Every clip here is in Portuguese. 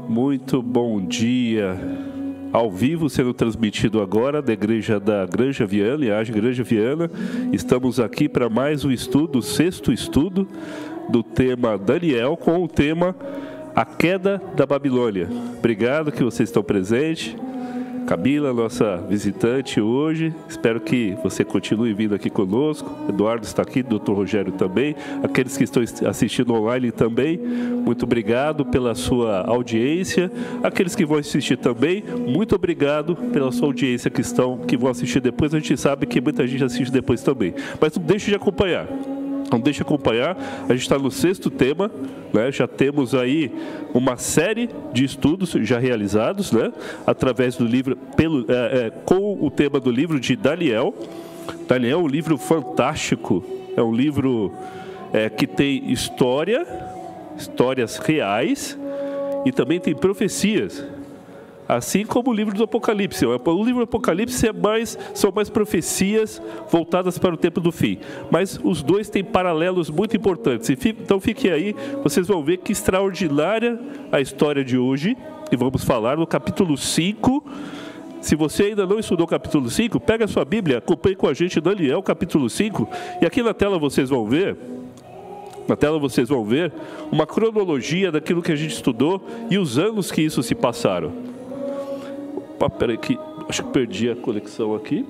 Muito bom dia, ao vivo sendo transmitido agora da Igreja da Granja Viana, IAGE Granja Viana. Estamos aqui para mais um estudo, o sexto estudo do tema Daniel, com o tema A Queda da Babilônia. Obrigado que vocês estão presentes. Camila, nossa visitante hoje, espero que você continue vindo aqui conosco. Eduardo está aqui, Dr. Rogério também, aqueles que estão assistindo online também, muito obrigado pela sua audiência. Aqueles que vão assistir também, muito obrigado pela sua audiência que vão assistir depois. A gente sabe que muita gente assiste depois também, mas não deixe de acompanhar. Não deixe de acompanhar, a gente está no sexto tema, né? Já temos aí uma série de estudos já realizados, né? Através do livro, com o tema do livro de Daniel. Daniel é um livro fantástico, é um livro que tem histórias reais e também tem profecias. Assim como o livro do Apocalipse. O livro do Apocalipse são mais profecias voltadas para o tempo do fim. Mas os dois têm paralelos muito importantes. Então fique aí, vocês vão ver que extraordinária a história de hoje. E vamos falar no capítulo 5. Se você ainda não estudou o capítulo 5, pega a sua Bíblia, acompanhe com a gente Daniel, capítulo 5. E aqui na tela vocês vão ver... uma cronologia daquilo que a gente estudou e os anos que isso se passaram. Opa, peraí que acho que perdi a conexão aqui.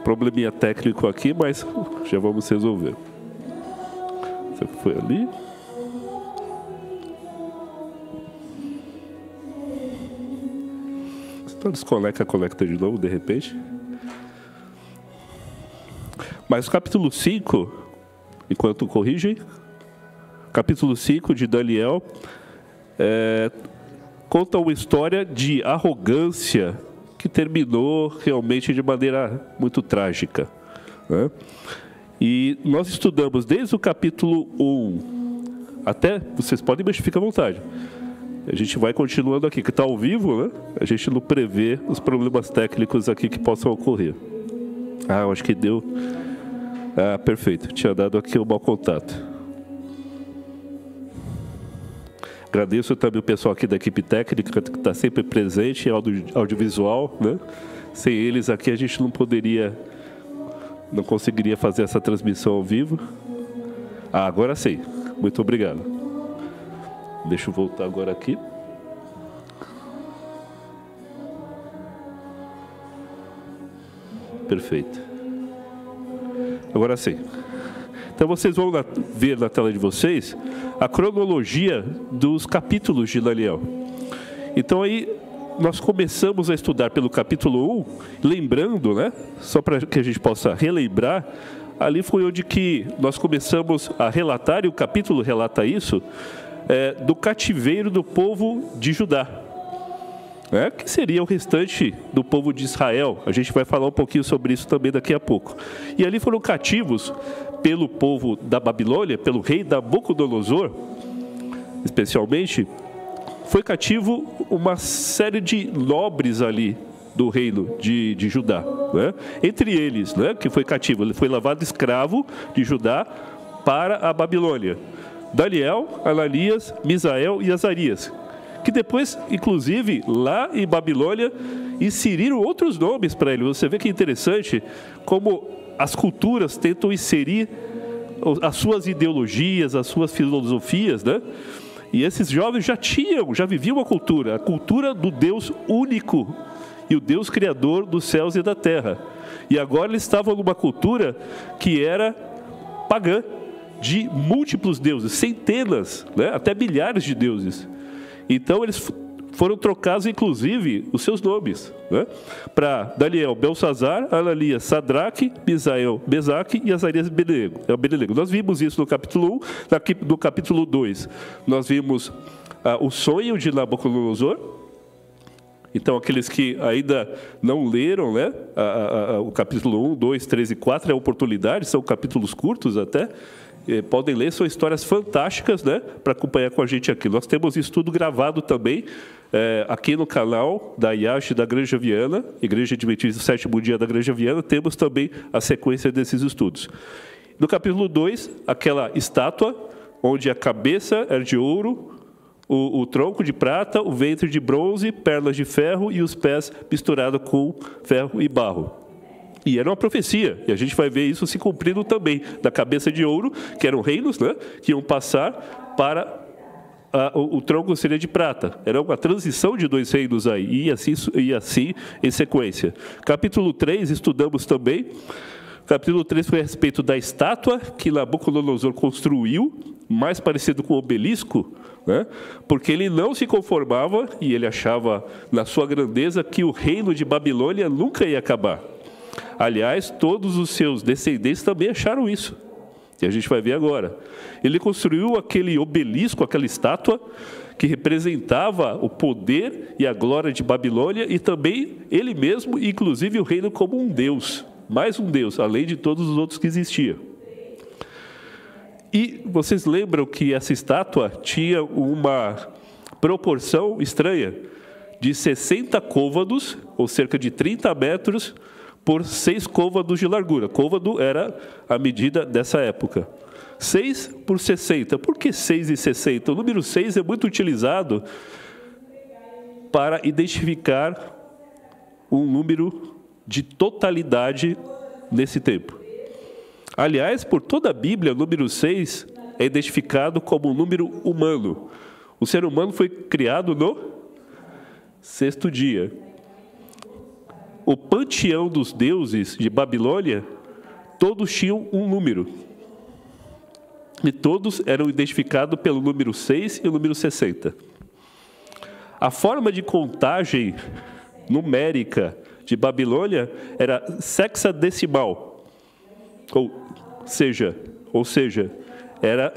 Probleminha técnico aqui, mas já vamos resolver. Você foi ali. Então conecta de novo de repente. Mas o capítulo 5, enquanto corrigem, capítulo 5 de Daniel conta uma história de arrogância que terminou realmente de maneira muito trágica, né? E nós estudamos desde o capítulo 1 até, vocês podem mexer, fica à vontade. A gente vai continuando aqui, que está ao vivo, né? A gente não prevê os problemas técnicos aqui que possam ocorrer. Eu acho que deu... perfeito, tinha dado aqui o mau contato. Agradeço também o pessoal aqui da equipe técnica, que está sempre presente, audiovisual, né? Sem eles aqui a gente não conseguiria fazer essa transmissão ao vivo. Agora sim, muito obrigado. Deixa eu voltar agora aqui. Perfeito. Agora sim. Então vocês vão ver na tela de vocês a cronologia dos capítulos de Daniel. Então aí nós começamos a estudar pelo capítulo 1, lembrando, né? Só para que a gente possa relembrar, ali foi onde que nós começamos a relatar, e o capítulo relata isso, do cativeiro do povo de Judá. Que seria o restante do povo de Israel. A gente vai falar um pouquinho sobre isso também daqui a pouco. E ali foram cativos pelo povo da Babilônia, pelo rei Nabucodonosor, especialmente, foi cativo uma série de nobres ali do reino de Judá, né? Entre eles, né, que foi cativo, ele foi levado escravo de Judá para a Babilônia. Daniel, Ananias, Misael e Azarias, que depois, inclusive, lá em Babilônia, inseriram outros nomes para ele. Você vê que é interessante como as culturas tentam inserir as suas ideologias, as suas filosofias, né? E esses jovens já viviam a cultura do Deus único e o Deus criador dos céus e da terra. E agora eles estavam numa cultura que era pagã, de múltiplos deuses, centenas, né? Até milhares de deuses. Então eles foram trocados, inclusive, os seus nomes, né? Para Daniel, Belsazar, Ananias, Sadraque, Misael, Mesaque e Azarias, Abednego. Nós vimos isso no capítulo 1, no capítulo 2. Nós vimos o sonho de Nabucodonosor. Então, aqueles que ainda não leram, né, o capítulo 1, 2, 3 e 4, é a oportunidade, são capítulos curtos até, podem ler, são histórias fantásticas, né, para acompanhar com a gente aqui. Nós temos estudo gravado também aqui no canal da IAGE da Granja Viana, Igreja Adventista do Sétimo Dia da Granja Viana, temos também a sequência desses estudos. No capítulo 2, aquela estátua onde a cabeça era de ouro, o tronco de prata, o ventre de bronze, pernas de ferro e os pés misturados com ferro e barro. E era uma profecia, e a gente vai ver isso se cumprindo também, da cabeça de ouro, que eram reinos, né, que iam passar para o tronco seria de prata. Era uma transição de 2 reinos aí, e assim em sequência. Capítulo 3, estudamos também. Capítulo 3 foi a respeito da estátua que Nabucodonosor construiu, mais parecido com o obelisco, né? Porque ele não se conformava, e ele achava, na sua grandeza, que o reino de Babilônia nunca ia acabar. Aliás, todos os seus descendentes também acharam isso. E a gente vai ver agora. Ele construiu aquele obelisco, aquela estátua, que representava o poder e a glória de Babilônia, e também ele mesmo, inclusive o reino como um deus, mais um deus, além de todos os outros que existiam. E vocês lembram que essa estátua tinha uma proporção estranha, de 60 côvados, ou cerca de 30 metros, por 6 côvados de largura. Côvado era a medida dessa época. 6 por 60. Por que 6 e 60? O número 6 é muito utilizado para identificar um número de totalidade nesse tempo. Aliás, por toda a Bíblia, o número 6 é identificado como um número humano. O ser humano foi criado no 6º dia. O panteão dos deuses de Babilônia, todos tinham um número. E todos eram identificados pelo número 6 e o número 60. A forma de contagem numérica de Babilônia era sexadecimal. Ou seja, era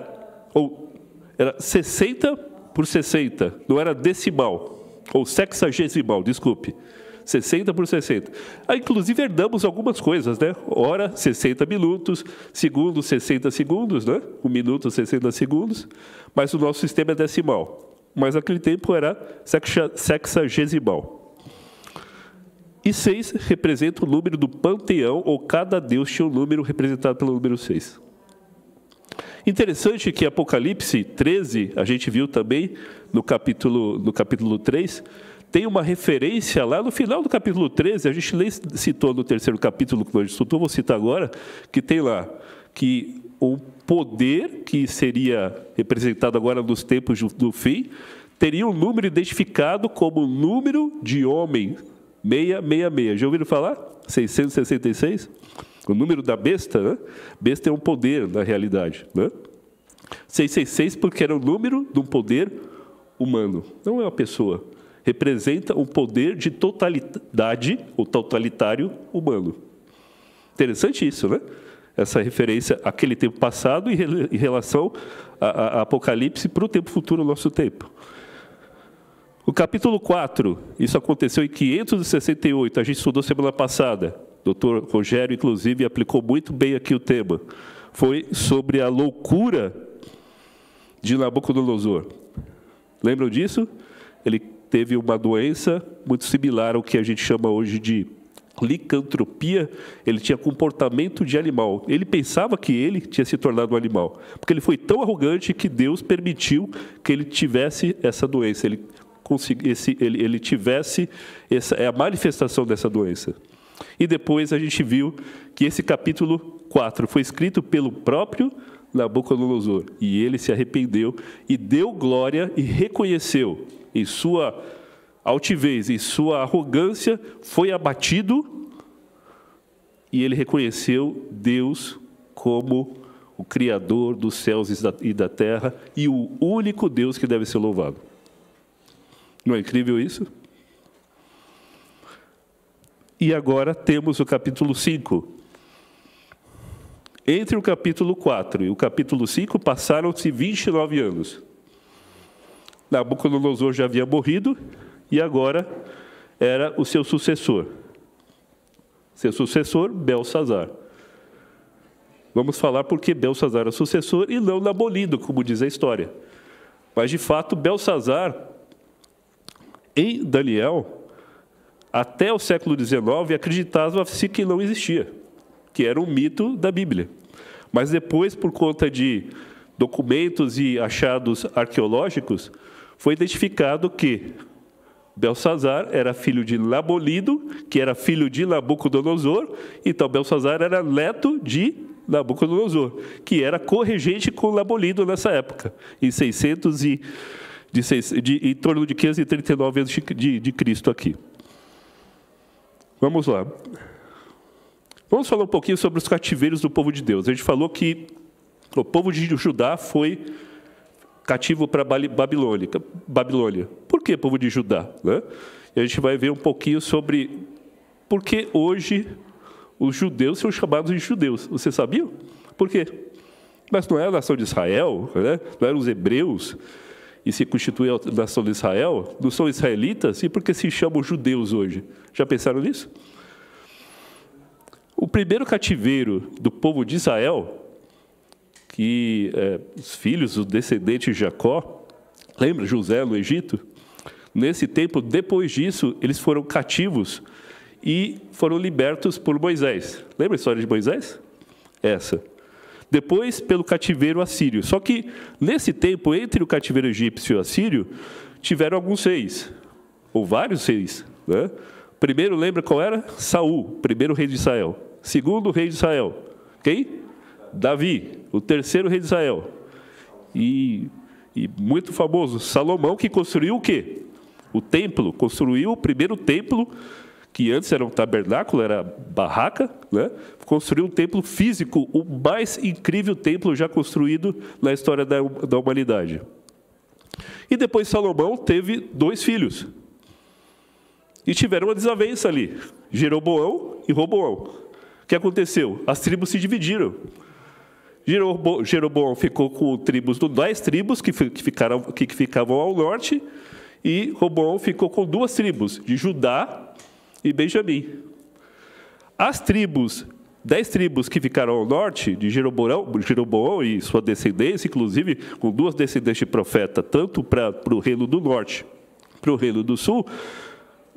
60 por 60, não era decimal, ou sexagesimal, desculpe. 60 por 60. Inclusive, herdamos algumas coisas, né? Hora, 60 minutos, segundo, 60 segundos, né? 1 minuto, 60 segundos. Mas o nosso sistema é decimal. Mas naquele tempo era sexagesimal. E 6 representa o número do panteão, ou cada deus tinha um número representado pelo número 6. Interessante que Apocalipse 13, a gente viu também no capítulo 3, tem uma referência lá no final do capítulo 13, a gente nem citou no 3º capítulo que nós estudamos, vou citar agora, que tem lá que o poder que seria representado agora nos tempos do fim, teria um número identificado como número de homem 666. Já ouviram falar? 666? O número da besta, né? Besta é um poder, na realidade, né? 666 porque era o número de um poder humano, não é uma pessoa. Representa um poder de totalidade, o totalitário humano. Interessante isso, né? Essa referência àquele tempo passado em relação a Apocalipse para o tempo futuro, o nosso tempo. O capítulo 4, isso aconteceu em 568, a gente estudou semana passada. O Dr. Rogério, inclusive, aplicou muito bem aqui o tema. Foi sobre a loucura de Nabucodonosor. Lembram disso? Ele teve uma doença muito similar ao que a gente chama hoje de licantropia. Ele tinha comportamento de animal. Ele pensava que ele tinha se tornado um animal, porque ele foi tão arrogante que Deus permitiu que ele tivesse essa doença. Ele tivesse a manifestação dessa doença. E depois a gente viu que esse capítulo 4 foi escrito pelo próprio Nabucodonosor. E ele se arrependeu e deu glória e reconheceu em sua altivez, em sua arrogância, foi abatido, e ele reconheceu Deus como o Criador dos céus e da terra, e o único Deus que deve ser louvado. Não é incrível isso? E agora temos o capítulo 5. Entre o capítulo 4 e o capítulo 5 passaram-se 29 anos. Nabucodonosor já havia morrido e agora era o seu sucessor. Seu sucessor, Belsazar. Vamos falar por que Belsazar era sucessor e não Nabonido, como diz a história. Mas, de fato, Belsazar, em Daniel, até o século XIX, acreditava-se que não existia, que era um mito da Bíblia. Mas depois, por conta de documentos e achados arqueológicos, foi identificado que Belsazar era filho de Labolido, que era filho de Nabucodonosor, então Belsazar era neto de Nabucodonosor, que era corregente com Labolido nessa época, em 600 em torno de 539 a.C. de Cristo aqui. Vamos lá. Vamos falar um pouquinho sobre os cativeiros do povo de Deus. A gente falou que o povo de Judá foi cativo para Babilônia. Por que povo de Judá? Né? E a gente vai ver um pouquinho sobre por que hoje os judeus são chamados de judeus. Você sabia? Por quê? Mas não é a nação de Israel, né? Não eram os hebreus, e se constitui a nação de Israel, não são israelitas, e por que se chamam judeus hoje? Já pensaram nisso? O primeiro cativeiro do povo de Israel, que os filhos, os descendentes de Jacó, lembra José no Egito? Nesse tempo, depois disso, eles foram cativos e foram libertos por Moisés. Lembra a história de Moisés? Essa. Depois, pelo cativeiro assírio. Só que, nesse tempo, entre o cativeiro egípcio e o assírio, tiveram alguns reis, ou vários reis. Né? Primeiro, lembra qual era? Saul, primeiro rei de Israel. Segundo rei de Israel. Quem? Davi, o terceiro rei de Israel. E muito famoso, Salomão, que construiu o quê? O templo, construiu o primeiro templo, que antes era um tabernáculo, era barraca, né? Construiu um templo físico, o mais incrível templo já construído na história da humanidade. E depois Salomão teve 2 filhos. E tiveram uma desavença ali, Jeroboão e Roboão. O que aconteceu? As tribos se dividiram. Jeroboão ficou com 10 tribos que ficavam ao norte, e Roboão ficou com 2 tribos, de Judá e Benjamim. As 10 tribos que ficaram ao norte, de Jeroboão e sua descendência, inclusive com 2 descendentes de profeta, tanto para o reino do norte, para o reino do sul,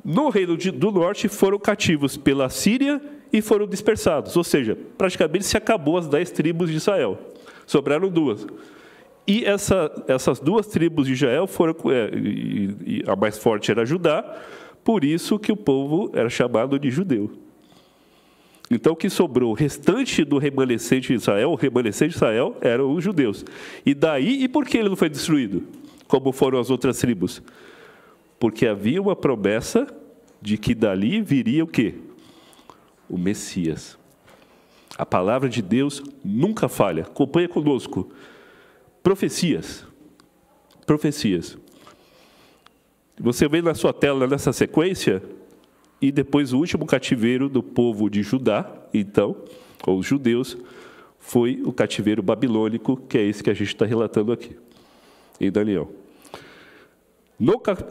no reino do norte foram cativos pela Síria e foram dispersados, ou seja, praticamente se acabou as 10 tribos de Israel, sobraram 2. E essas 2 tribos de Israel foram, e a mais forte era Judá, por isso que o povo era chamado de judeu. Então, o que sobrou, o restante do remanescente de Israel, o remanescente de Israel eram os judeus. E daí, e por que ele não foi destruído, como foram as outras tribos? Porque havia uma promessa de que dali viria o quê? O Messias. A palavra de Deus nunca falha. Acompanha conosco. Profecias. Profecias. Você vê na sua tela, nessa sequência, e depois o último cativeiro do povo de Judá, então, ou os judeus, foi o cativeiro babilônico, que é esse que a gente está relatando aqui, em Daniel.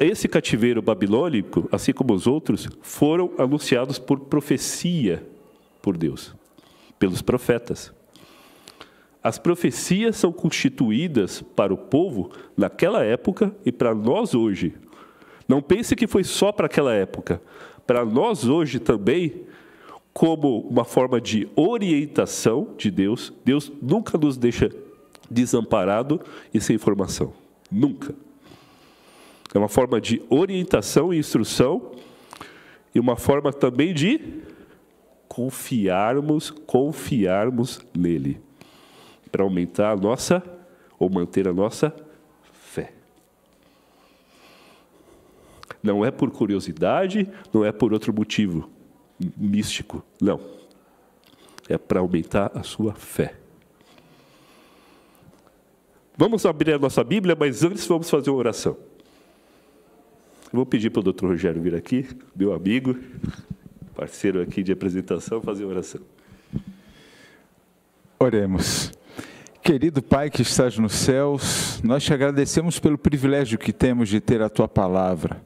Esse cativeiro babilônico, assim como os outros, foram anunciados por profecia por Deus, pelos profetas. As profecias são constituídas para o povo naquela época e para nós hoje. Não pense que foi só para aquela época. Para nós hoje também, como uma forma de orientação de Deus, Deus nunca nos deixa desamparado e sem informação. Nunca. É uma forma de orientação e instrução e uma forma também de confiarmos nele, para aumentar a nossa, ou manter a nossa fé. Não é por curiosidade, não é por outro motivo místico, não. É para aumentar a sua fé. Vamos abrir a nossa Bíblia, mas antes vamos fazer uma oração. Eu vou pedir para o Dr. Rogério vir aqui, meu amigo, parceiro aqui de apresentação, fazer uma oração. Oremos. Querido Pai que estás nos céus, nós te agradecemos pelo privilégio que temos de ter a Tua Palavra,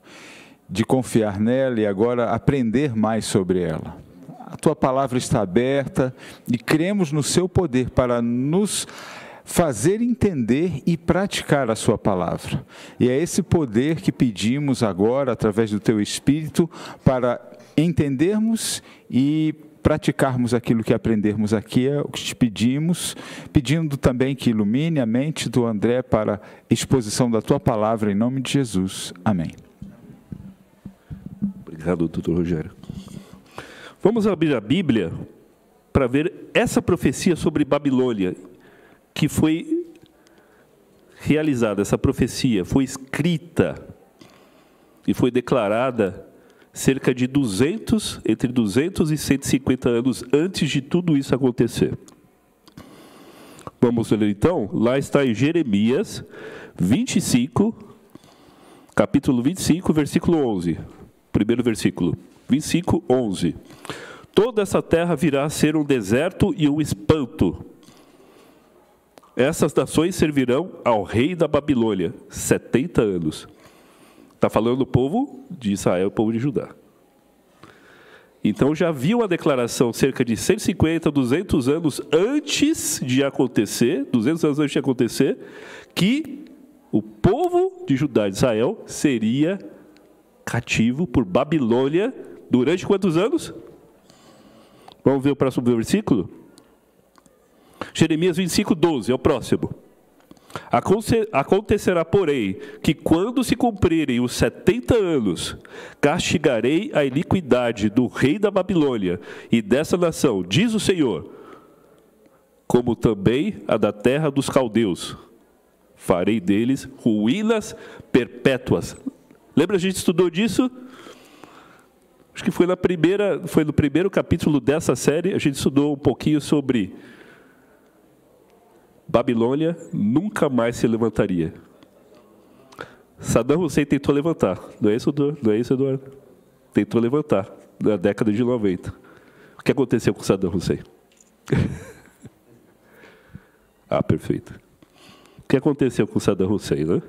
de confiar nela e agora aprender mais sobre ela. A Tua Palavra está aberta e cremos no Seu poder para nos fazer entender e praticar a Sua Palavra. E é esse poder que pedimos agora, através do Teu Espírito, para entendermos e praticarmos aquilo que aprendermos aqui, é o que te pedimos, pedindo também que ilumine a mente do André para a exposição da tua palavra, em nome de Jesus. Amém. Obrigado, doutor Rogério. Vamos abrir a Bíblia para ver essa profecia sobre Babilônia, que foi realizada, essa profecia foi escrita e foi declarada cerca de entre 200 e 150 anos antes de tudo isso acontecer. Vamos ler então? Lá está em Jeremias 25, capítulo 25, versículo 11. Primeiro versículo, 25, 11. Toda essa terra virá a ser um deserto e um espanto. Essas nações servirão ao rei da Babilônia 70 anos. Está falando o povo de Israel, o povo de Judá. Então já havia uma declaração cerca de 150, 200 anos antes de acontecer, 200 anos antes de acontecer, que o povo de Judá, de Israel, seria cativo por Babilônia durante quantos anos? Vamos ver o próximo versículo? Jeremias 25, 12, é o próximo. Acontecerá, porém, que quando se cumprirem os 70 anos, castigarei a iniquidade do rei da Babilônia e dessa nação, diz o Senhor, como também a da terra dos caldeus. Farei deles ruínas perpétuas. Lembra, a gente estudou disso? Acho que foi no primeiro capítulo dessa série, a gente estudou um pouquinho sobre Babilônia nunca mais se levantaria. Saddam Hussein tentou levantar, não é isso, Eduardo? Tentou levantar na década de 90. O que aconteceu com Saddam Hussein? Ah, perfeito. O que aconteceu com Saddam Hussein, né?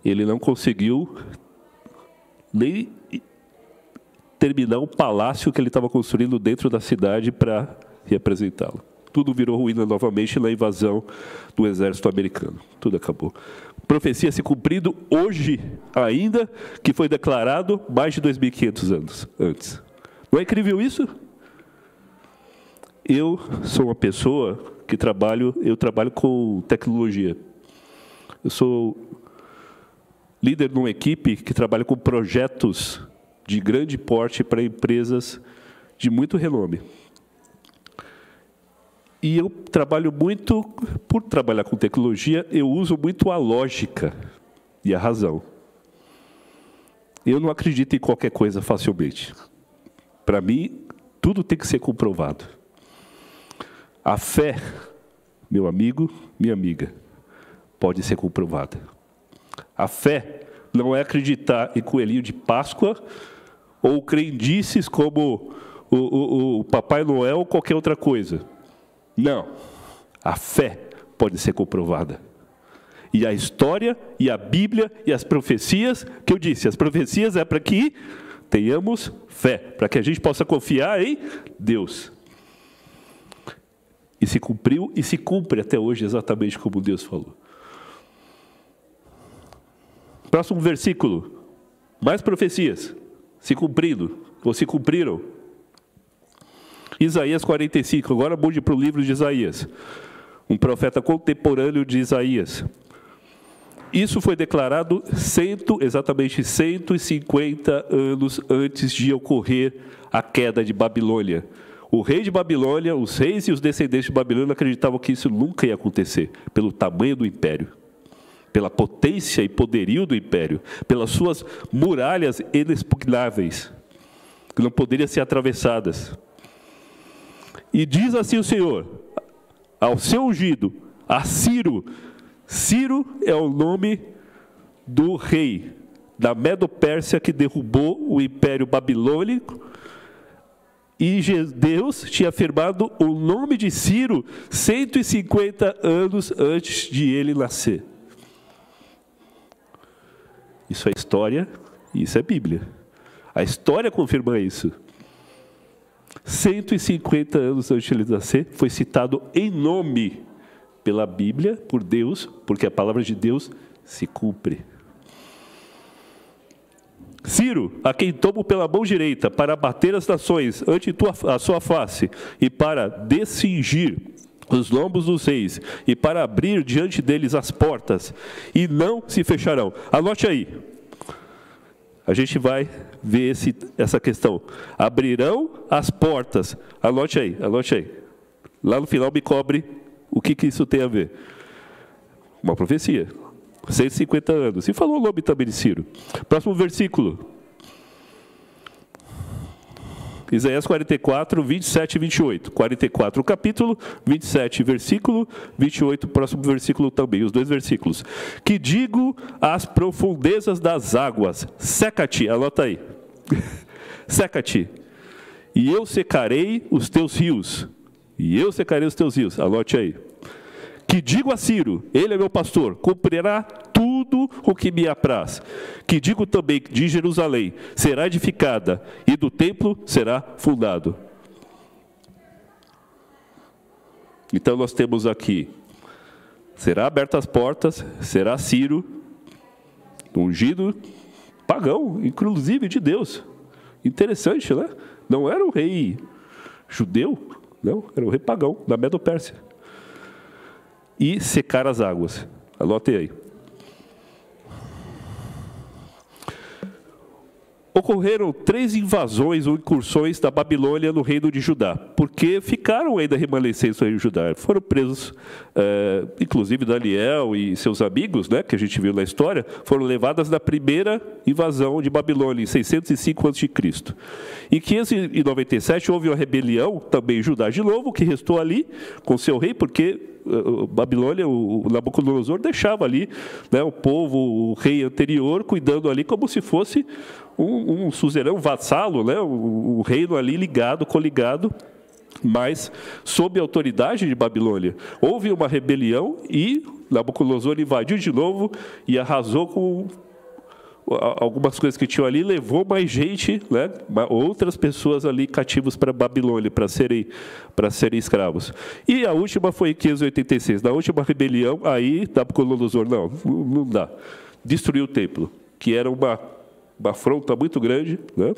Ele não conseguiu nem terminar o palácio que ele estava construindo dentro da cidade para representá-lo. Tudo virou ruína novamente na invasão do exército americano. Tudo acabou. Profecia se cumprindo hoje ainda, que foi declarado mais de 2.500 anos antes. Não é incrível isso? Eu sou uma pessoa que trabalho com tecnologia. Eu sou líder de uma equipe que trabalha com projetos de grande porte para empresas de muito renome. E eu trabalho muito, por trabalhar com tecnologia, eu uso muito a lógica e a razão. Eu não acredito em qualquer coisa facilmente. Para mim, tudo tem que ser comprovado. A fé, meu amigo, minha amiga, pode ser comprovada. A fé não é acreditar em coelhinho de Páscoa ou crendices como o Papai Noel ou qualquer outra coisa. Não. A fé pode ser comprovada. E a história, e a Bíblia, e as profecias, que eu disse, as profecias é para que tenhamos fé, para que a gente possa confiar em Deus. E se cumpriu, e se cumpre até hoje exatamente como Deus falou. Próximo versículo. Mais profecias. Se cumprindo, ou se cumpriram. Isaías 45. Agora mude para o livro de Isaías. Um profeta contemporâneo de Isaías. Isso foi declarado exatamente 150 anos antes de ocorrer a queda de Babilônia. O rei de Babilônia, os reis e os descendentes de Babilônia acreditavam que isso nunca ia acontecer, pelo tamanho do império, pela potência e poderio do império, pelas suas muralhas inexpugnáveis, que não poderiam ser atravessadas. E diz assim o Senhor, ao seu ungido, a Ciro. Ciro é o nome do rei da Medo-Pérsia que derrubou o Império Babilônico. E Deus tinha afirmado o nome de Ciro 150 anos antes de ele nascer. Isso é história e isso é Bíblia. A história confirma isso. 150 anos antes de ele nascer, foi citado em nome pela Bíblia, por Deus, porque a palavra de Deus se cumpre. Ciro, a quem tomo pela mão direita, para abater as nações ante a sua face, e para descingir os lombos dos reis, e para abrir diante deles as portas, e não se fecharão. Anote aí. A gente vai ver essa questão. Abrirão as portas. Anote aí, anote aí. Lá no final me cobre o que isso tem a ver. Uma profecia. 150 anos. E falou o nome também de Ciro. Próximo versículo. Isaías 44, 27 e 28. 44 o capítulo, 27 versículo, 28 próximo versículo também. Os dois versículos. Que digo às profundezas das águas, seca-te, anota aí. Seca-te, e eu secarei os teus rios. E eu secarei os teus rios, anote aí. Que digo a Ciro, ele é meu pastor, cumprirá tudo o que me apraz. Que digo também de Jerusalém, será edificada, e do templo será fundado. Então nós temos aqui, será abertas as portas, será Ciro, ungido, pagão, inclusive de Deus. Interessante, né? Não era um rei judeu, não, era um rei pagão, da Medo-Pérsia. E secar as águas. Anote aí. Ocorreram 3 invasões ou incursões da Babilônia no reino de Judá, porque ficaram ainda remanescentes no reino de Judá. Foram presos, inclusive Daniel e seus amigos, né, que a gente viu na história, foram levadas na primeira invasão de Babilônia, em 605 a.C. Em 597 houve uma rebelião, também em Judá de novo, que restou ali com seu rei, porque Babilônia, o Nabucodonosor deixava ali, né, o povo, o rei anterior, cuidando ali como se fosse um suzerão, vassalo, né, o reino ali ligado, coligado, mas sob a autoridade de Babilônia. Houve uma rebelião e Nabucodonosor invadiu de novo e arrasou com algumas coisas que tinham ali, levou mais gente, né, outras pessoas ali cativos para Babilônia, para serem escravos. E a última foi em 586. Na última rebelião, aí Nabucodonosor, não dá. Destruiu o templo, que era uma afronta muito grande, né?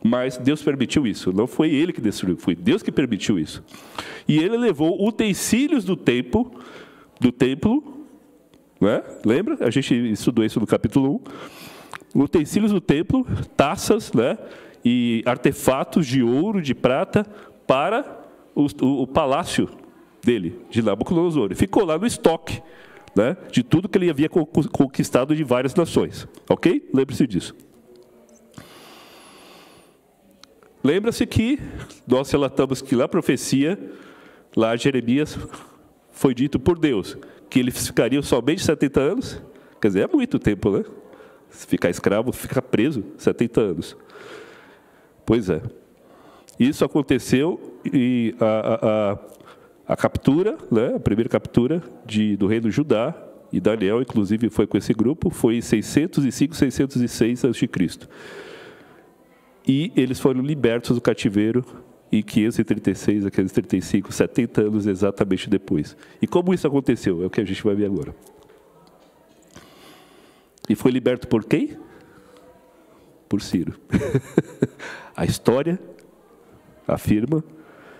Mas Deus permitiu isso. Não foi ele que destruiu, foi Deus que permitiu isso. E ele levou utensílios do templo, né? Lembra? A gente estudou isso no capítulo 1. Utensílios do templo, taças, né? E artefatos de ouro, de prata, para o palácio dele, de Nabucodonosor. Ficou lá no estoque, né, de tudo que ele havia conquistado de várias nações. Ok? Lembre-se disso. Lembra-se que nós relatamos que na profecia, lá Jeremias, foi dito por Deus que ele ficaria somente 70 anos. Quer dizer, é muito tempo, né? Se ficar escravo, ficar preso 70 anos. Pois é. Isso aconteceu e a captura, né, a primeira captura do rei do Judá, e Daniel, inclusive, foi com esse grupo, foi em 605, 606 a.C. E eles foram libertos do cativeiro em 536 a 535, 70 anos exatamente depois. E como isso aconteceu? É o que a gente vai ver agora. E foi liberto por quem? Por Ciro. A história afirma,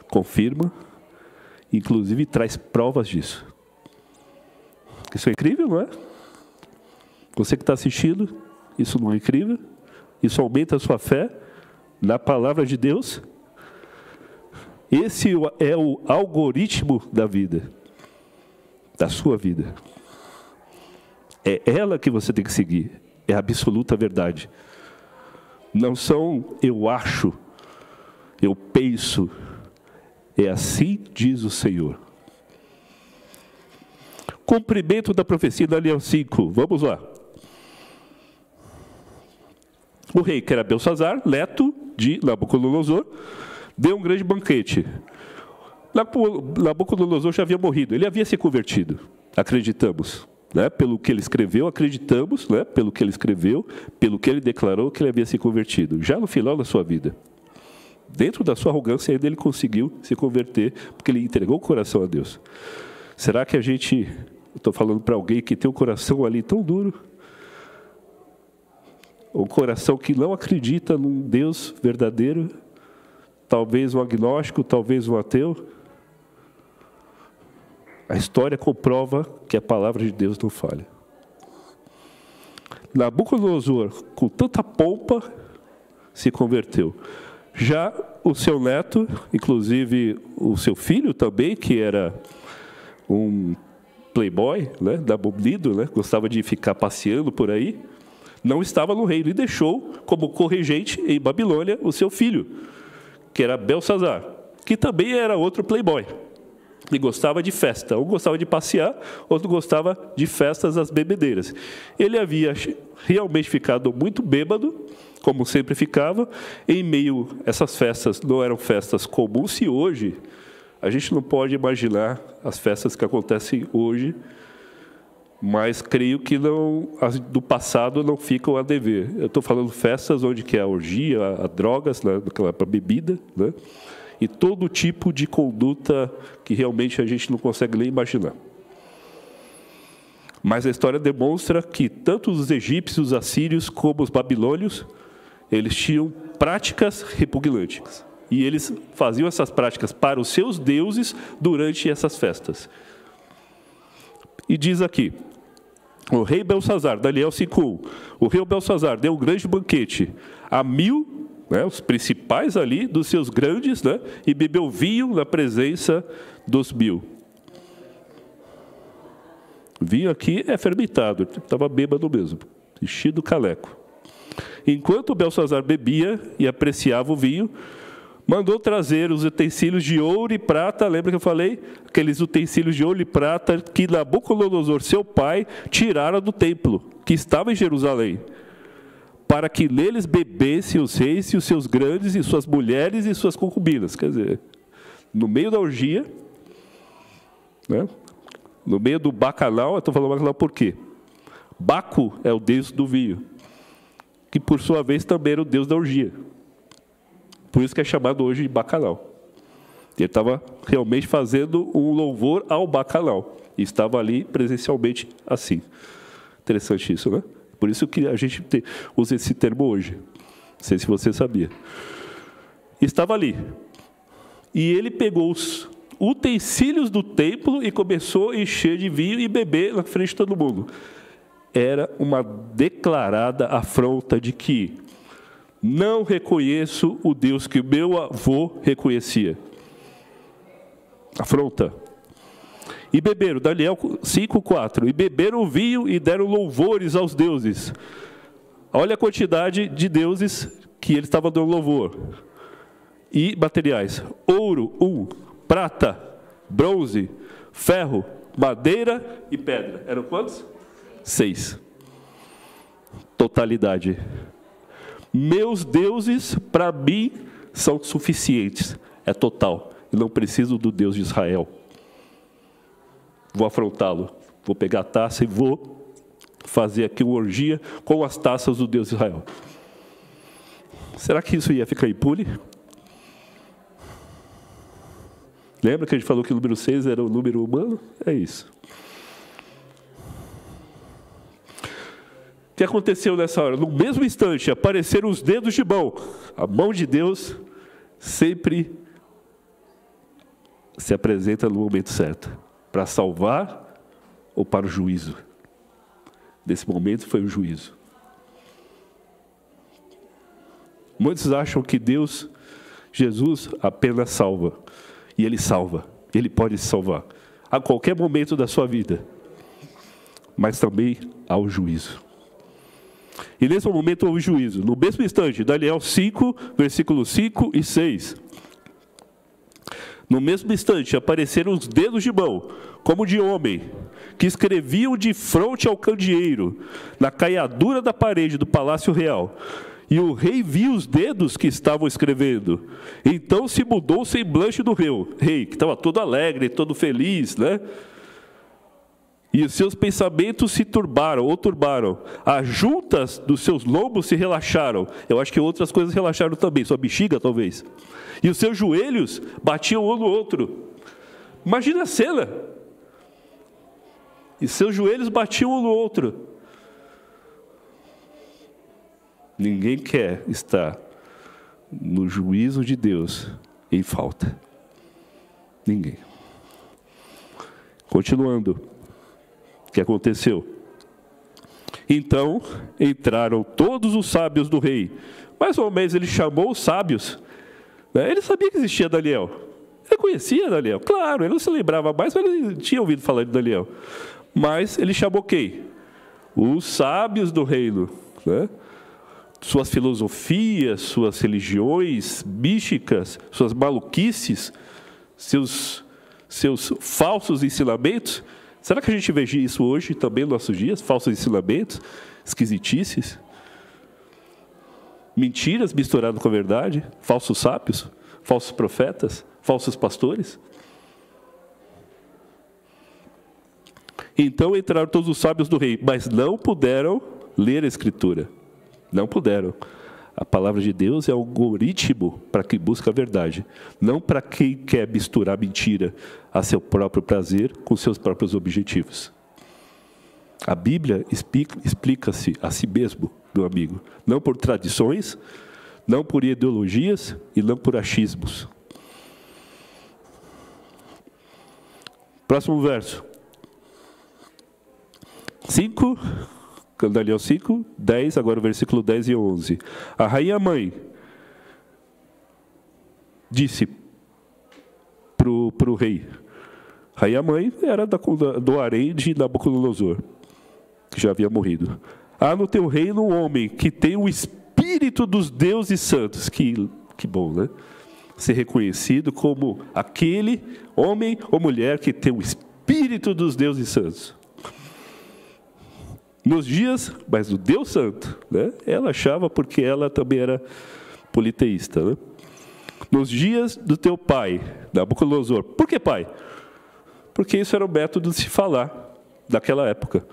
confirma, inclusive traz provas disso. Isso é incrível, não é? Você que está assistindo, isso não é incrível? Isso aumenta a sua fé na palavra de Deus? Esse é o algoritmo da vida, da sua vida. É ela que você tem que seguir, é a absoluta verdade. Não são eu acho, eu penso, é assim diz o Senhor. Cumprimento da profecia de Daniel 5, vamos lá. O rei, que era Belsazar, neto de Nabucodonosor, deu um grande banquete. Nabucodonosor já havia morrido, ele havia se convertido, acreditamos. Né? Pelo que ele escreveu, acreditamos, né? Pelo que ele escreveu, pelo que ele declarou que ele havia se convertido. Já no final da sua vida, dentro da sua arrogância, ainda ele conseguiu se converter, porque ele entregou o coração a Deus. Será que estou falando para alguém que tem um coração ali tão duro? um coração que não acredita num Deus verdadeiro, talvez um agnóstico, talvez um ateu. A história comprova que a palavra de Deus não falha. Nabucodonosor, com tanta pompa, se converteu. Já o seu neto, inclusive o seu filho também, que era um playboy, né, nabulido, né, gostava de ficar passeando por aí, não estava no reino e deixou como corregente em Babilônia o seu filho, que era Belsazar, que também era outro playboy. E gostava de festa. Um gostava de passear, outro gostava de festas às bebedeiras. Ele havia realmente ficado muito bêbado, como sempre ficava, em meio a essas festas. Não eram festas comuns, se hoje a gente não pode imaginar as festas que acontecem hoje, mas creio que não, as do passado não ficam a dever. Eu estou falando festas onde que há orgia, há drogas, né, para bebida, né? E todo tipo de conduta que realmente a gente não consegue nem imaginar. Mas a história demonstra que tanto os egípcios, os assírios, como os babilônios, eles tinham práticas repugnantes. E eles faziam essas práticas para os seus deuses durante essas festas. E diz aqui, o rei Belsazar, Daniel 5:1, o rei Belsazar deu um grande banquete a 1000, né, os principais ali, dos seus grandes, né, e bebeu vinho na presença dos 1000. Vinho aqui é fermentado, estava bêbado mesmo, enchido o caleco. Enquanto Belsazar bebia e apreciava o vinho, mandou trazer os utensílios de ouro e prata, lembra que eu falei? Aqueles utensílios de ouro e prata que Nabucodonosor, seu pai, tirara do templo, que estava em Jerusalém, para que neles bebessem os reis e os seus grandes, e suas mulheres e suas concubinas. Quer dizer, no meio da orgia, né? No meio do bacanal, eu estou falando bacanal por quê? Baco é o deus do vinho, que por sua vez também era o deus da orgia. Por isso que é chamado hoje de bacanal. Ele estava realmente fazendo um louvor ao bacanal. E estava ali presencialmente assim. Interessante isso, né? Por isso que a gente usa esse termo hoje. Não sei se você sabia. Estava ali. E ele pegou os utensílios do templo e começou a encher de vinho e beber na frente de todo mundo. Era uma declarada afronta de que não reconheço o Deus que meu avô reconhecia. Afronta. E beberam, Daniel 5:4, e beberam o vinho e deram louvores aos deuses. Olha a quantidade de deuses que ele estava dando louvor. E materiais: ouro, 1, prata, bronze, ferro, madeira e pedra. Eram quantos? 6. Totalidade. Meus deuses, para mim, são suficientes. É total. Eu não preciso do Deus de Israel. Vou afrontá-lo. Vou pegar a taça e vou fazer aqui uma orgia com as taças do Deus de Israel. Será que isso ia ficar impune? Lembra que a gente falou que o número 6 era o número humano? É isso. O que aconteceu nessa hora? No mesmo instante, apareceram os dedos de mão. A mão de Deus sempre se apresenta no momento certo, para salvar ou para o juízo. Nesse momento foi o juízo. Muitos acham que Deus, Jesus, apenas salva. E Ele salva. Ele pode se salvar a qualquer momento da sua vida. Mas também há o juízo. E nesse momento houve juízo. No mesmo instante, Daniel 5, versículos 5 e 6. No mesmo instante, apareceram os dedos de mão, como de homem, que escreviam de fronte ao candeeiro, na caiadura da parede do palácio real. E o rei viu os dedos que estavam escrevendo. Então se mudou o semblante do rei, que estava todo alegre, todo feliz, né? E os seus pensamentos se turbaram. As juntas dos seus lombos se relaxaram. Eu acho que outras coisas relaxaram também, sua bexiga talvez. E os seus joelhos batiam um no outro. Imagina a cena. E seus joelhos batiam um no outro. Ninguém quer estar no juízo de Deus em falta. Ninguém. Continuando. O que aconteceu? Então entraram todos os sábios do rei. Mais ou menos ele chamou os sábios. Ele sabia que existia Daniel. Ele conhecia Daniel. Claro, ele não se lembrava mais, mas ele tinha ouvido falar de Daniel. Mas ele chamou quem? Os sábios do reino. Suas filosofias, suas religiões místicas, suas maluquices, seus falsos ensinamentos. Será que a gente vê isso hoje também nos nossos dias? Falsos ensinamentos, esquisitices, mentiras misturadas com a verdade, falsos sábios, falsos profetas, falsos pastores. Então entraram todos os sábios do rei, mas não puderam ler a Escritura. Não puderam. A palavra de Deus é um algoritmo para quem busca a verdade, não para quem quer misturar mentira a seu próprio prazer com seus próprios objetivos. A Bíblia explica-se a si mesmo, meu amigo, não por tradições, não por ideologias e não por achismos. Próximo verso. 5, Daniel 5, 10, agora o versículo 10 e 11. A rainha mãe disse para o rei. A rainha mãe era do harém de Nabucodonosor, que já havia morrido. Há no teu reino um homem que tem o espírito dos deuses santos. Que bom, né? Ser reconhecido como aquele homem ou mulher que tem o espírito dos deuses santos. Nos dias, mas o Deus Santo, né? Ela achava porque ela também era politeísta, né? Nos dias do teu pai, Nabucodonosor. Por que pai? Porque isso era o método de se falar daquela época.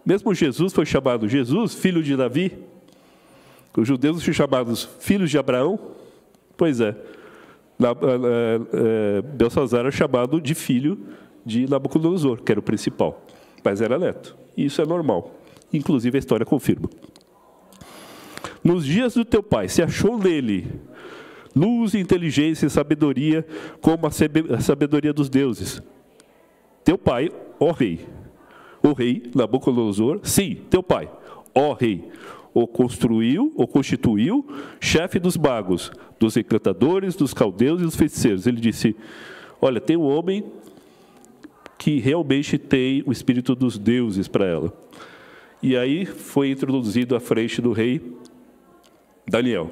Mesmo Jesus foi chamado Jesus, filho de Davi. Os judeus são chamados filhos de Abraão. Pois é. Belsazar era chamado de filho de Nabucodonosor, que era o principal. Mas era neto. E isso é normal. Inclusive a história confirma. Nos dias do teu pai se achou nele luz, inteligência e sabedoria, como a sabedoria dos deuses. Teu pai, ó rei. O rei Nabucodonosor, sim, teu pai, ó rei, o construiu, o constituiu chefe dos magos, dos encantadores, dos caldeus e dos feiticeiros. Ele disse, olha, tem um homem que realmente tem o espírito dos deuses para ela. E aí foi introduzido à frente do rei Daniel,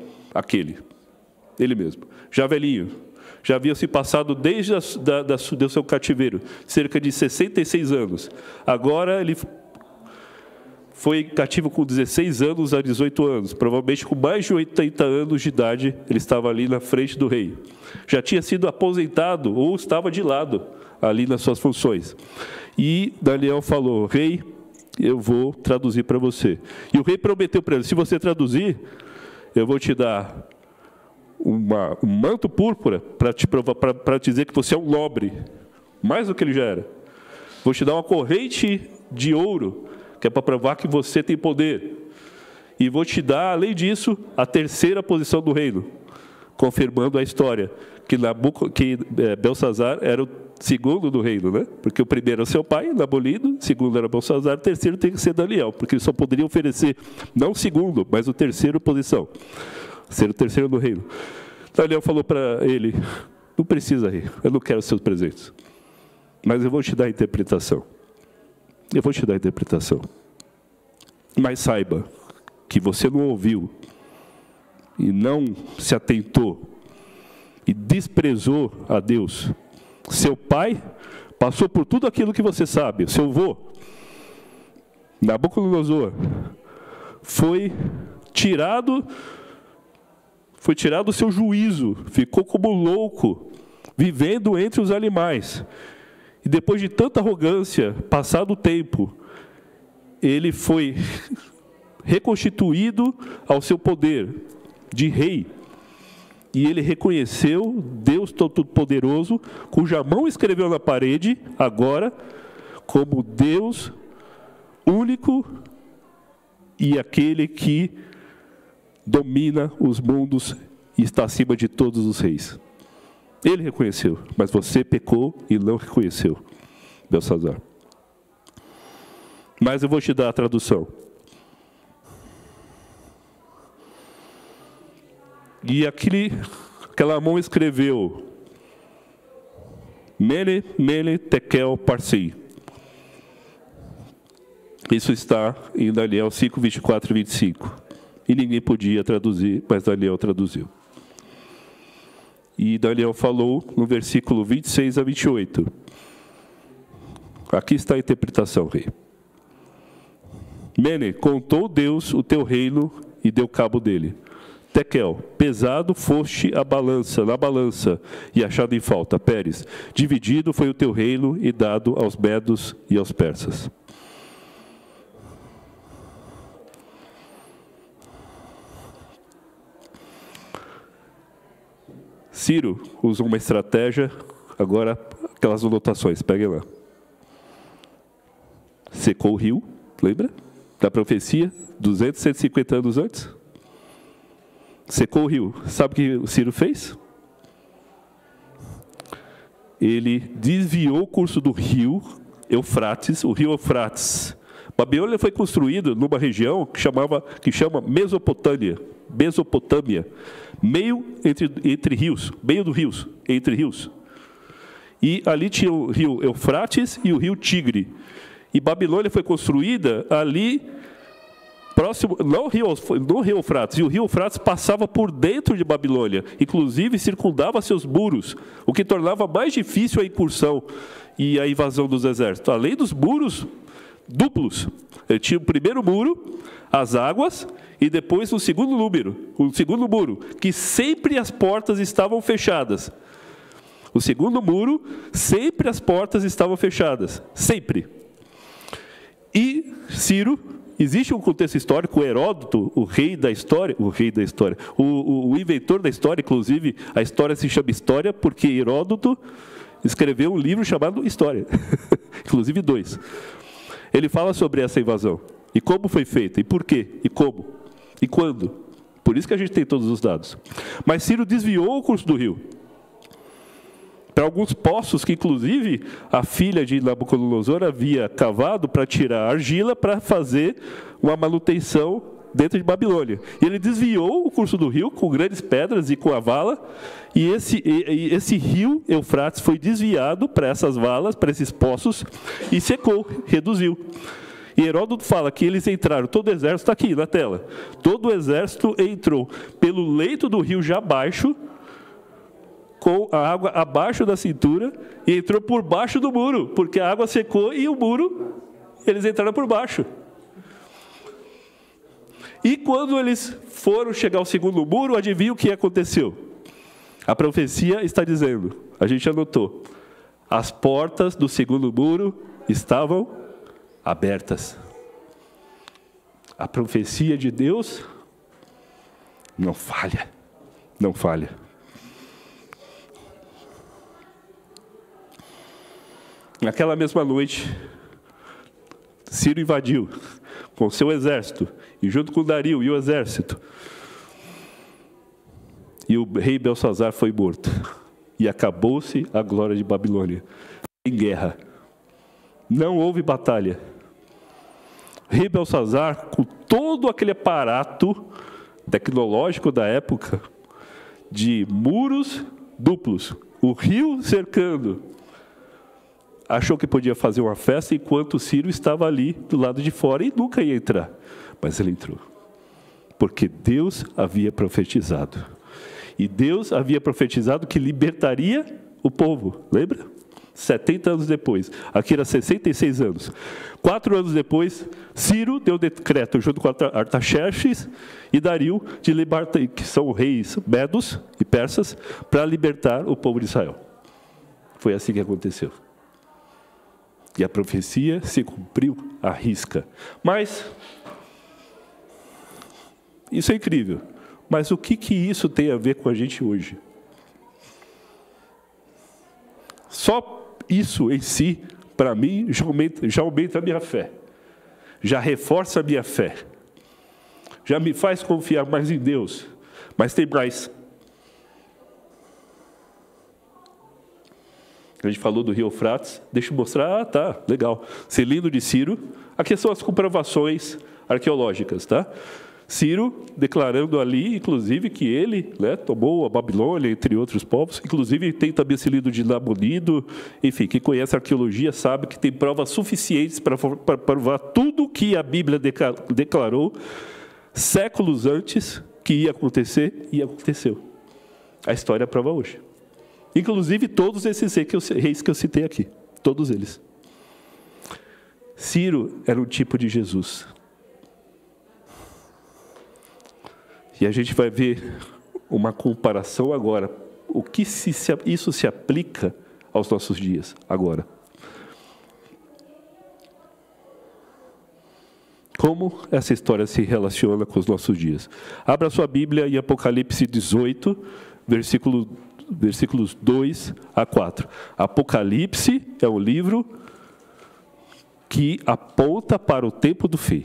ele mesmo, já velhinho, já havia se passado desde do seu cativeiro, cerca de 66 anos. Agora ele foi cativo com 16 anos a 18 anos, provavelmente com mais de 80 anos de idade, ele estava ali na frente do rei. Já tinha sido aposentado ou estava de lado ali nas suas funções. E Daniel falou, rei, eu vou traduzir para você. E o rei prometeu para ele, se você traduzir, eu vou te dar um manto púrpura para te provar, para dizer que você é um nobre, mais do que ele já era. Vou te dar uma corrente de ouro, que é para provar que você tem poder. E vou te dar, além disso, a terceira posição do reino, confirmando a história, que Belsazar era o segundo do reino, né? Porque o primeiro era seu pai, Nabonido, o segundo era Belsazar, o terceiro tem que ser Daniel, porque ele só poderia oferecer, não o segundo, mas o terceiro posição, ser o terceiro do reino. Daniel falou para ele, não precisa rei, eu não quero seus presentes, mas eu vou te dar a interpretação. Eu vou te dar a interpretação. Mas saiba que você não ouviu e não se atentou e desprezou a Deus. Seu pai passou por tudo aquilo que você sabe. Seu avô, Nabucodonosor, foi tirado do seu juízo, ficou como louco, vivendo entre os animais. E depois de tanta arrogância, passado o tempo, ele foi reconstituído ao seu poder de rei. E ele reconheceu Deus Todo-Poderoso, cuja mão escreveu na parede, agora, como Deus único e aquele que domina os mundos e está acima de todos os reis. Ele reconheceu, mas você pecou e não reconheceu, Belsazar. Mas eu vou te dar a tradução. E aquela mão escreveu: Mene, Mene, Tekel, Parsei. Isso está em Daniel 5, 24 e 25. E ninguém podia traduzir, mas Daniel traduziu. E Daniel falou no versículo 26 a 28. Aqui está a interpretação, rei. Mene, contou Deus o teu reino e deu cabo dele. Tekel, pesado foste na balança, e achado em falta. Pérez, dividido foi o teu reino e dado aos medos e aos persas. Ciro usou uma estratégia, agora aquelas anotações, peguem lá. Secou o rio, lembra? Da profecia, 200, 150 anos antes. Secou o rio. Sabe o que o Ciro fez? Ele desviou o curso do rio Eufrates, o rio Eufrates. Babilônia foi construída numa região que chama Mesopotâmia, meio entre rios, meio dos rios, entre rios. E ali tinha o rio Eufrates e o rio Tigre. E Babilônia foi construída ali próximo, não o rio Eufrates, e o rio Eufrates passava por dentro de Babilônia, inclusive circundava seus muros, o que tornava mais difícil a incursão e a invasão dos exércitos. Além dos muros duplos, ele tinha o primeiro muro, as águas, e depois o segundo muro, que sempre as portas estavam fechadas. O segundo muro, sempre as portas estavam fechadas, sempre. E Ciro, existe um contexto histórico, o Heródoto, o inventor da história, inclusive a história se chama História, porque Heródoto escreveu um livro chamado História, inclusive 2. Ele fala sobre essa invasão, e como foi feita, e por quê, e como, e quando. Por isso que a gente tem todos os dados. Mas Ciro desviou o curso do rio para alguns poços que, inclusive, a filha de Nabucodonosor havia cavado para tirar argila para fazer uma manutenção dentro de Babilônia. E ele desviou o curso do rio com grandes pedras e com a vala, e esse rio Eufrates foi desviado para essas valas, para esses poços, e secou, reduziu. E Heródoto fala que eles entraram, todo o exército está aqui na tela, todo o exército entrou pelo leito do rio já baixo, com a água abaixo da cintura, e entrou por baixo do muro, porque a água secou e o muro, eles entraram por baixo. E quando eles foram chegar ao segundo muro, adivinha o que aconteceu? A profecia está dizendo, a gente anotou, as portas do segundo muro estavam abertas. A profecia de Deus não falha, não falha. Naquela mesma noite, Ciro invadiu com seu exército, e junto com Dario e o exército. E o rei Belsazar foi morto. E acabou-se a glória de Babilônia. Em guerra. Não houve batalha. O rei Belsazar, com todo aquele aparato tecnológico da época, de muros duplos, o rio cercando, achou que podia fazer uma festa enquanto Ciro estava ali do lado de fora e nunca ia entrar. Mas ele entrou. Porque Deus havia profetizado. E Deus havia profetizado que libertaria o povo. Lembra? 70 anos depois. Aqui era 66 anos. 4 anos depois, Ciro deu decreto junto com Artaxerxes e Dario, que são reis medos e persas, para libertar o povo de Israel. Foi assim que aconteceu. E a profecia se cumpriu à risca. Mas, isso é incrível. Mas o que isso tem a ver com a gente hoje? Só isso em si, para mim, já aumenta a minha fé. Já reforça a minha fé. já me faz confiar mais em Deus. Mas tem mais. A gente falou do rio Eufrates, deixa eu mostrar, tá, legal. Cilindro de Ciro, aqui são as comprovações arqueológicas, tá? Ciro declarando ali, inclusive, que ele, né, tomou a Babilônia, entre outros povos, inclusive tem também o cilindro de Nabonido, enfim, quem conhece a arqueologia sabe que tem provas suficientes para provar tudo o que a Bíblia declarou séculos antes que ia acontecer, e aconteceu. A história prova hoje. Inclusive todos esses reis que eu citei aqui, todos eles. Ciro era um tipo de Jesus. E a gente vai ver uma comparação agora. O que isso se aplica aos nossos dias, agora. Como essa história se relaciona com os nossos dias? Abra sua Bíblia em Apocalipse 18, versículos 2 a 4. Apocalipse é um livro que aponta para o tempo do fim.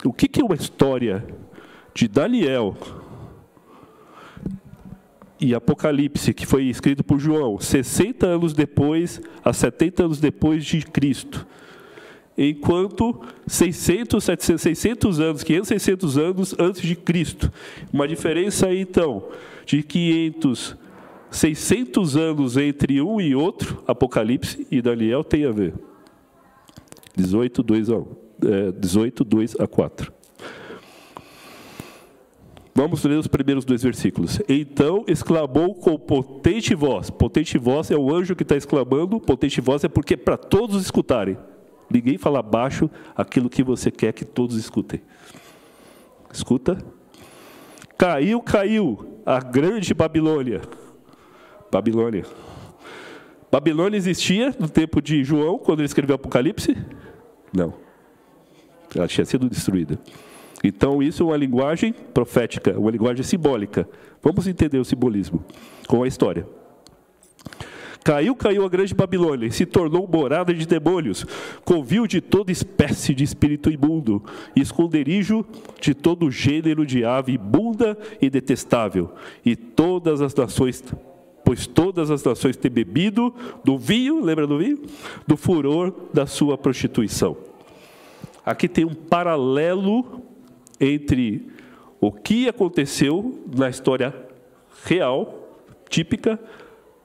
O que é uma história de Daniel e Apocalipse, que foi escrito por João 60 anos depois, a 70 anos depois de Cristo? Enquanto 600 anos antes de Cristo. Uma diferença aí, então, de 600 anos entre um e outro, Apocalipse e Daniel tem a ver. 18, 2 a 4. Vamos ler os primeiros 2 versículos. Então exclamou com potente voz. Potente voz é o anjo que está exclamando. Potente voz é porque é para todos escutarem. Ninguém fala baixo aquilo que você quer que todos escutem. Escuta. Caiu a grande Babilônia. Babilônia existia no tempo de João, quando ele escreveu Apocalipse? Não. Ela tinha sido destruída. Então isso é uma linguagem profética, uma linguagem simbólica. Vamos entender o simbolismo com a história. Caiu a grande Babilônia, e se tornou morada de demônios, covil de toda espécie de espírito imundo, e esconderijo de todo gênero de ave imunda e detestável. E todas as nações, pois todas as nações têm bebido do vinho, lembra do vinho? Do furor da sua prostituição. Aqui tem um paralelo entre o que aconteceu na história real, típica,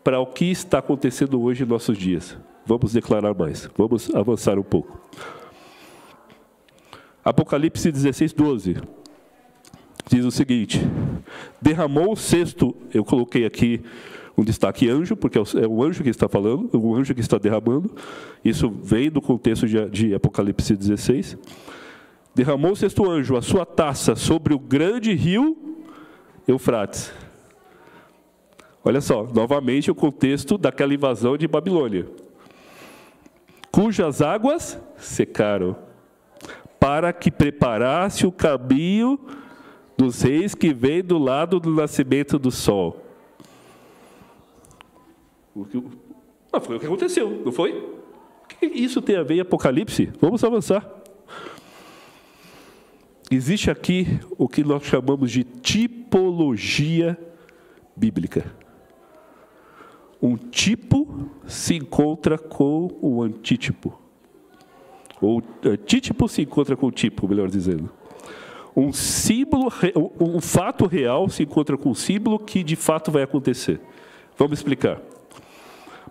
para o que está acontecendo hoje em nossos dias. Vamos declarar mais. Vamos avançar um pouco. Apocalipse 16, 12. Diz o seguinte. Derramou o cesto. Eu coloquei aqui um destaque anjo, porque é o anjo que está falando, o anjo que está derramando. Isso vem do contexto de Apocalipse 16. Derramou o sexto anjo a sua taça sobre o grande rio Eufrates. Olha só, novamente o contexto daquela invasão de Babilônia. Cujas águas secaram, para que preparasse o caminho dos reis que vêm do lado do nascimento do sol. Foi o que aconteceu, não foi? O que isso tem a ver em Apocalipse? Vamos avançar. Existe aqui o que nós chamamos de tipologia bíblica. Um tipo se encontra com o antítipo. Ou antítipo se encontra com o tipo, melhor dizendo. Um símbolo, um fato real se encontra com um símbolo que de fato vai acontecer. Vamos explicar.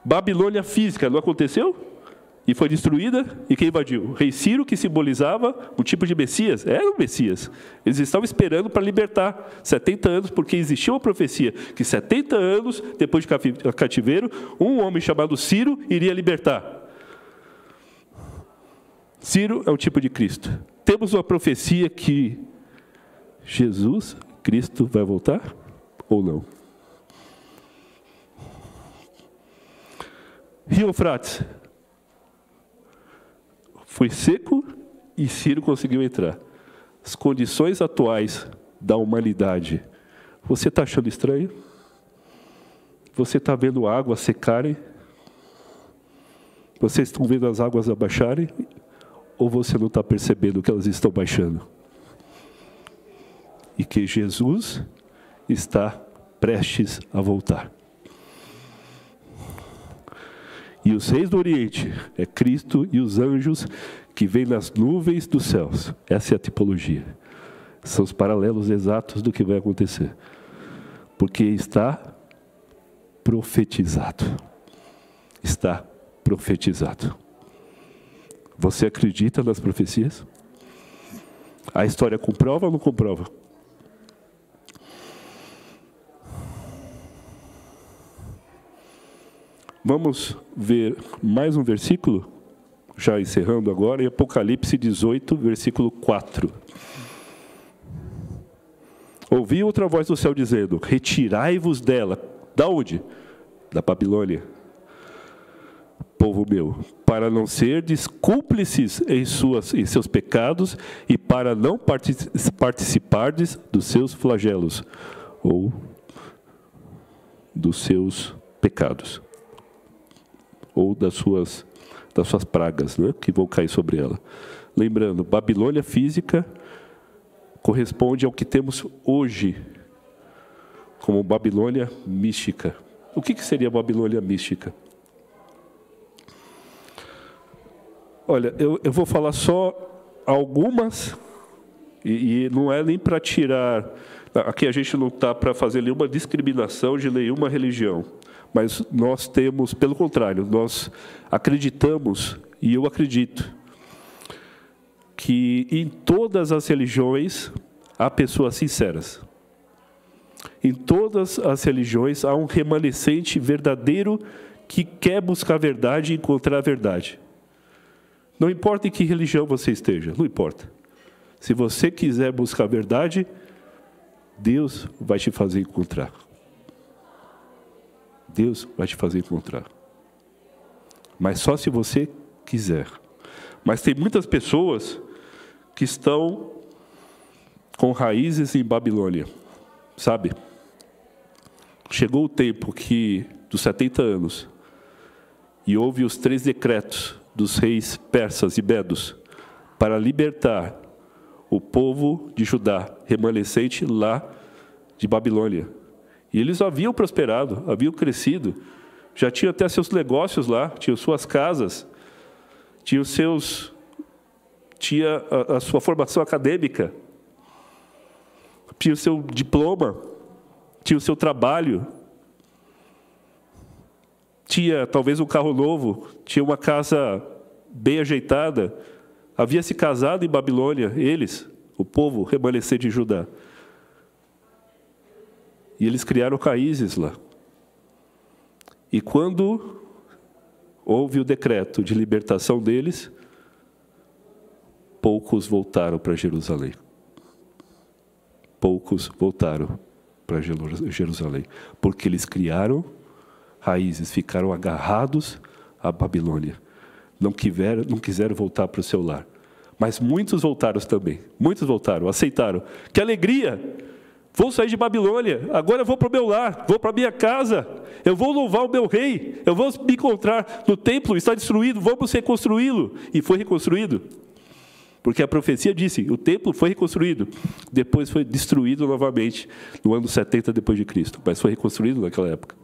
Babilônia física não aconteceu? E foi destruída, e quem invadiu? O rei Ciro, que simbolizava um tipo de Messias. Era um Messias. Eles estavam esperando para libertar 70 anos, porque existia uma profecia que 70 anos, depois de cativeiro, um homem chamado Ciro iria libertar. Ciro é um tipo de Cristo. Temos uma profecia que Jesus, Cristo, vai voltar ou não? Rio Eufrates foi seco e Ciro conseguiu entrar. As condições atuais da humanidade, você está achando estranho? Você está vendo a água secarem? Vocês estão vendo as águas abaixarem? ou você não está percebendo que elas estão baixando? E que Jesus está prestes a voltar. E os reis do Oriente é Cristo e os anjos que vêm nas nuvens dos céus. Essa é a tipologia. São os paralelos exatos do que vai acontecer. Porque está profetizado. Está profetizado. Você acredita nas profecias? A história comprova ou não comprova? Vamos ver mais um versículo, já encerrando agora, em Apocalipse 18, versículo 4. Ouvi outra voz do céu dizendo: retirai-vos dela. Da onde? Da Babilônia. Povo meu, para não serdes cúmplices em seus pecados e para não participardes dos seus flagelos ou dos seus pecados ou das suas pragas, né, que vão cair sobre ela. Lembrando, Babilônia física corresponde ao que temos hoje como Babilônia mística. O que seria Babilônia mística? Olha, eu vou falar só algumas, e não é nem para tirar... Aqui a gente não está para fazer nenhuma discriminação de nenhuma religião, mas nós temos, pelo contrário, nós acreditamos, e eu acredito, que em todas as religiões há pessoas sinceras. Em todas as religiões há um remanescente verdadeiro que quer buscar a verdade e encontrar a verdade. Não importa em que religião você esteja, não importa. Se você quiser buscar a verdade, Deus vai te fazer encontrar. Deus vai te fazer encontrar. Mas só se você quiser. Mas tem muitas pessoas que estão com raízes em Babilônia, sabe? Chegou o tempo dos 70 anos, e houve os 3 decretos dos reis persas e medos para libertar o povo de Judá, remanescente lá de Babilônia. E eles haviam prosperado, haviam crescido, já tinham até seus negócios lá, tinham suas casas, tinha a sua formação acadêmica, tinha o seu diploma, tinha o seu trabalho, tinha talvez um carro novo, tinha uma casa bem ajeitada, havia se casado em Babilônia, eles, o povo remanescente de Judá. E eles criaram raízes lá. E quando houve o decreto de libertação deles, poucos voltaram para Jerusalém. Poucos voltaram para Jerusalém, porque eles criaram raízes, ficaram agarrados à Babilônia. Não quiseram voltar para o seu lar. Mas muitos voltaram também. Muitos voltaram, aceitaram. Que alegria! Vou sair de Babilônia, agora eu vou para o meu lar, vou para a minha casa, eu vou louvar o meu rei, eu vou me encontrar no templo, está destruído, vamos reconstruí-lo. E foi reconstruído. Porque a profecia disse, o templo foi reconstruído, depois foi destruído novamente, no ano 70 depois de Cristo, mas foi reconstruído naquela época.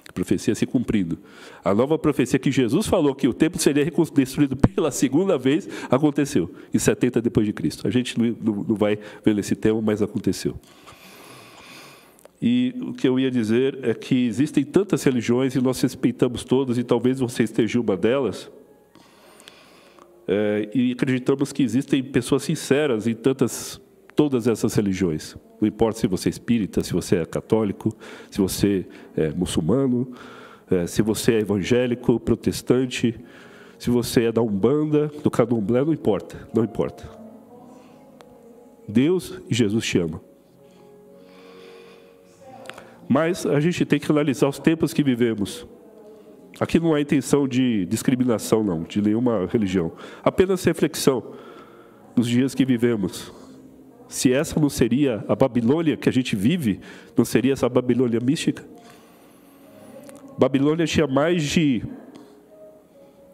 A profecia se cumprindo. A nova profecia que Jesus falou que o templo seria destruído pela segunda vez, aconteceu, em 70 depois de Cristo. A gente não vai ver nesse tema, mas aconteceu. E o que eu ia dizer é que existem tantas religiões e nós respeitamos todas, e talvez você esteja uma delas, e acreditamos que existem pessoas sinceras em todas essas religiões. Não importa se você é espírita, se você é católico, se você é muçulmano, se você é evangélico, protestante, se você é da Umbanda, do Candomblé, não importa, não importa. Deus e Jesus te amam. Mas a gente tem que analisar os tempos que vivemos. Aqui não há intenção de discriminação, não, de nenhuma religião. Apenas reflexão nos dias que vivemos. Se essa não seria a Babilônia que a gente vive, não seria essa Babilônia mística? Babilônia tinha mais de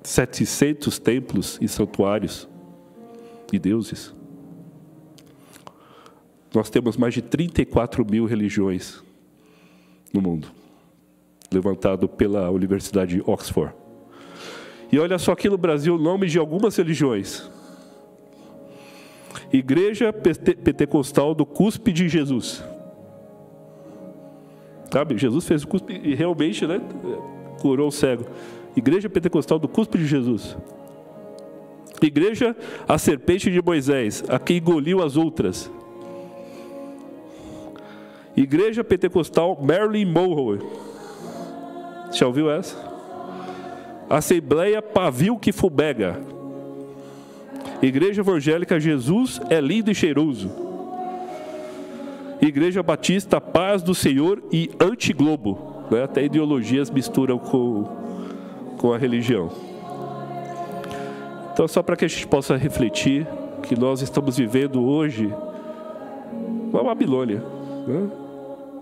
700 templos e santuários e deuses. Nós temos mais de 34 mil religiões no mundo, levantado pela Universidade de Oxford. E olha só aqui no Brasil o nome de algumas religiões: Igreja Pentecostal do Cuspe de Jesus. Sabe, Jesus fez o cuspe e realmente, né, curou o cego. Igreja Pentecostal do Cuspe de Jesus. Igreja A Serpente de Moisés, a que engoliu as outras. Igreja Pentecostal Marilyn Monroe. Já ouviu essa? Assembleia Pavio que Fubega. Igreja Evangélica Jesus é Lindo e Cheiroso. Igreja Batista Paz do Senhor e Antiglobo, né? Até ideologias misturam com a religião. Então, só para que a gente possa refletir que nós estamos vivendo hoje uma Babilônia, né?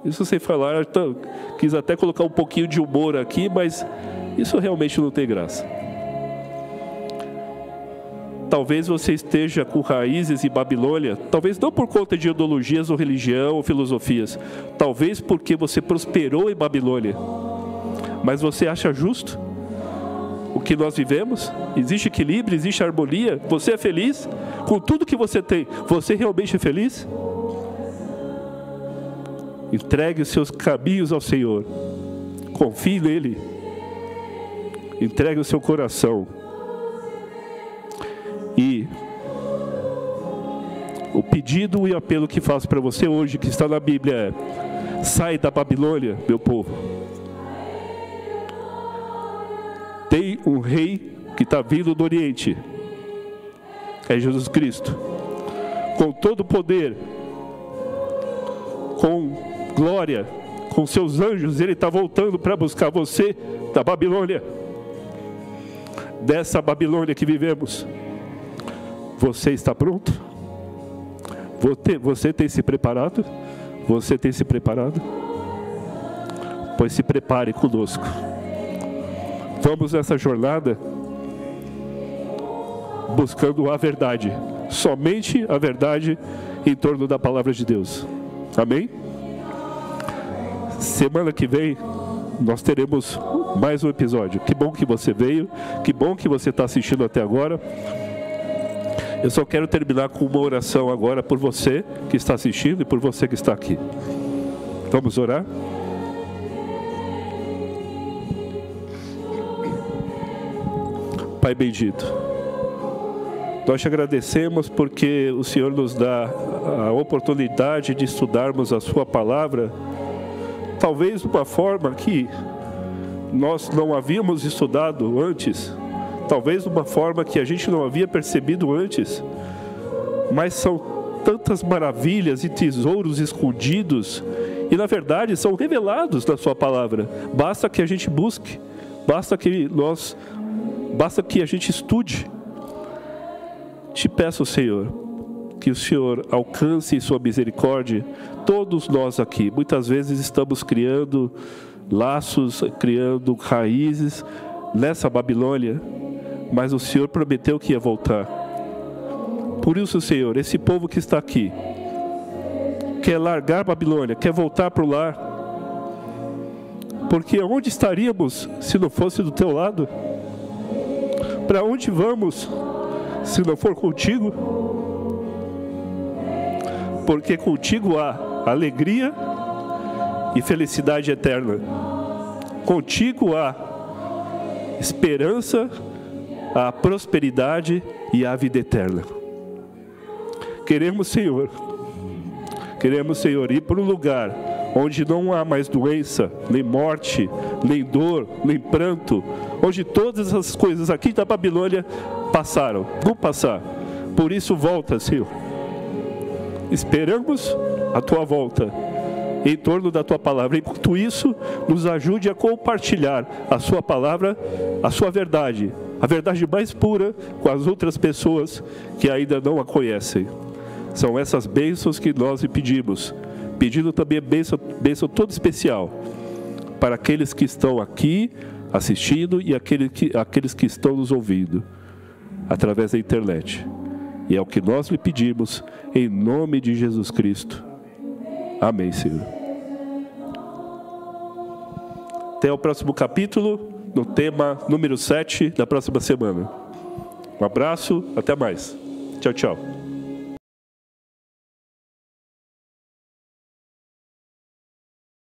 Isso sem falar, eu quis até colocar um pouquinho de humor aqui, mas isso realmente não tem graça. Talvez você esteja com raízes em Babilônia, talvez não por conta de ideologias ou religião ou filosofias, talvez porque você prosperou em Babilônia. Mas você acha justo o que nós vivemos? Existe equilíbrio, existe harmonia? Você é feliz com tudo que você tem? Você realmente é feliz? Entregue os seus caminhos ao Senhor. Confie nele. Entregue o seu coração. E o pedido e apelo que faço para você hoje, que está na Bíblia, é: sai da Babilônia, meu povo. Tem um rei que está vindo do Oriente. É Jesus Cristo. Com todo o poder, com glória, com seus anjos, ele está voltando para buscar você da Babilônia. Dessa Babilônia que vivemos. Você está pronto? Você tem se preparado? Você tem se preparado? Pois se prepare conosco. Vamos nessa jornada buscando a verdade. Somente a verdade em torno da palavra de Deus. Amém? Semana que vem nós teremos mais um episódio. Que bom que você veio. Que bom que você está assistindo até agora. Eu só quero terminar com uma oração agora por você que está assistindo e por você que está aqui. Vamos orar? Pai bendito, nós te agradecemos porque o Senhor nos dá a oportunidade de estudarmos a sua palavra, talvez de uma forma que nós não havíamos estudado antes, talvez de uma forma que a gente não havia percebido antes, mas são tantas maravilhas e tesouros escondidos e na verdade são revelados na sua palavra. Basta que a gente busque, basta que a gente estude. Te peço, Senhor, que o Senhor alcance em sua misericórdia todos nós aqui. Muitas vezes estamos criando laços, criando raízes nessa Babilônia, mas o Senhor prometeu que ia voltar. Por isso, Senhor, esse povo que está aqui quer largar a Babilônia, quer voltar para o lar, porque onde estaríamos se não fosse do teu lado? Para onde vamos se não for contigo? Porque contigo há alegria e felicidade eterna. Contigo há esperança, a prosperidade e a vida eterna. Queremos, Senhor, ir para um lugar onde não há mais doença, nem morte, nem dor, nem pranto, onde todas as coisas aqui da Babilônia passaram, vão passar. Por isso volta, Senhor. Esperamos a tua volta em torno da tua palavra. Enquanto isso, nos ajude a compartilhar a sua palavra, a sua verdade, a verdade mais pura com as outras pessoas que ainda não a conhecem. São essas bênçãos que nós lhe pedimos, pedindo também bênção toda especial para aqueles que estão aqui assistindo e aqueles que estão nos ouvindo através da internet. E é o que nós lhe pedimos, em nome de Jesus Cristo. Amém, Senhor. Até o próximo capítulo, no tema número 7 da próxima semana. Um abraço, até mais. Tchau, tchau.